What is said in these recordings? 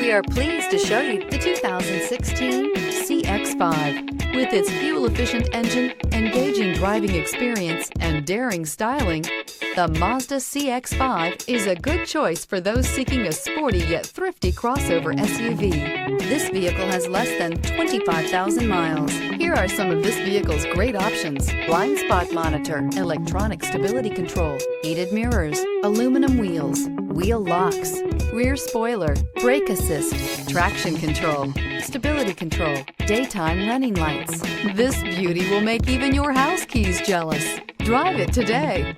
We are pleased to show you the 2016 CX-5. With its fuel-efficient engine, engaging driving experience, and daring styling, the Mazda CX-5 is a good choice for those seeking a sporty yet thrifty crossover SUV. This vehicle has less than 25,000 miles. Here are some of this vehicle's great options: blind spot monitor, electronic stability control, heated mirrors, aluminum wheels, wheel locks, rear spoiler, brake assist, traction control, stability control, daytime running lights. This beauty will make even your house keys jealous. Drive it today.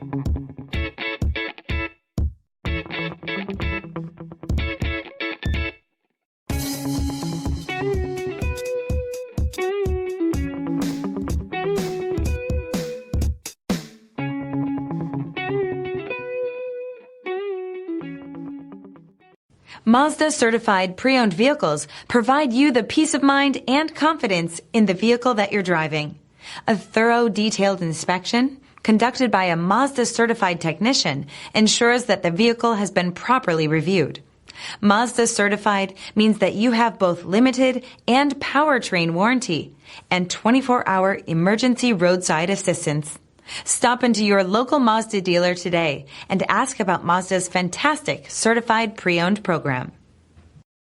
Mazda Certified Pre-Owned vehicles provide you the peace of mind and confidence in the vehicle that you're driving. A thorough, detailed inspection conducted by a Mazda Certified technician ensures that the vehicle has been properly reviewed. Mazda Certified means that you have both limited and Powertrain Warranty and 24-hour emergency roadside assistance. Stop into your local Mazda dealer today and ask about Mazda's fantastic Certified Pre-Owned program.